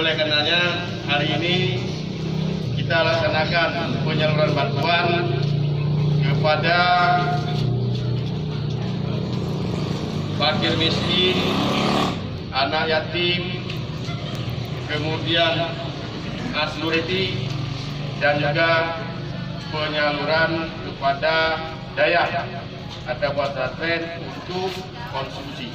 oleh karenanya hari ini kita laksanakan penyaluran bantuan kepada fakir miskin, anak yatim, kemudian asluriti, dan juga penyaluran kepada daya atau pesantren untuk konsumsi.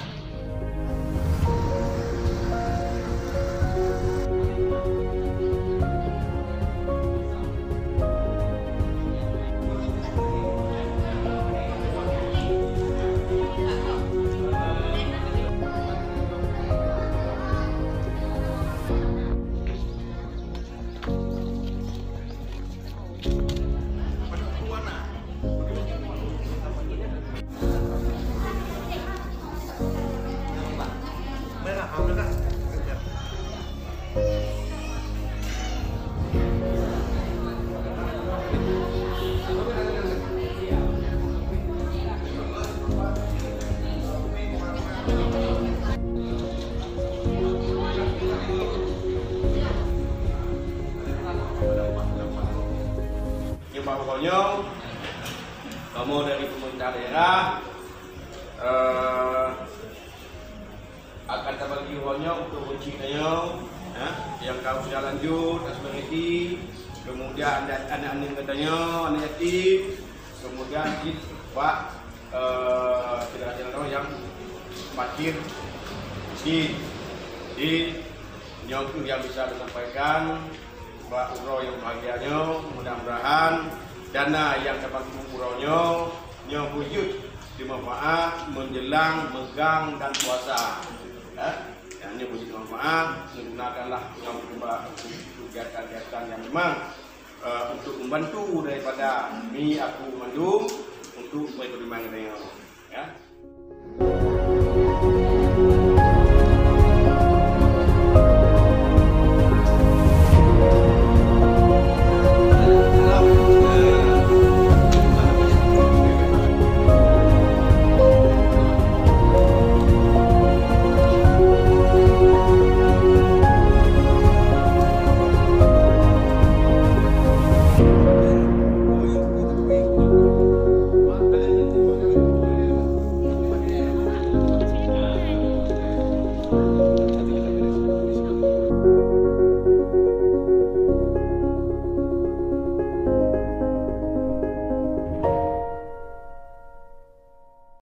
Pokoknya kamu dari pemerintah daerah akan terbagi uangnya untuk ujiannya, yang kau sudah lanjut, aspirasi, kemudian anak-anak katanya, anak yatim, kemudian Pak tidak ada yang fakir miskin. Jadi yang bisa disampaikan Pak Umroh yang bahagianya, mudah-mudahan dana yang dapat umrohnya yang wujud dimanfaat menjelang megang dan puasa. Yang ini wujud manfaat, menggunakanlah kegiatan-kegiatan yang memang untuk membantu daripada aku Mandung untuk perekonomian kita.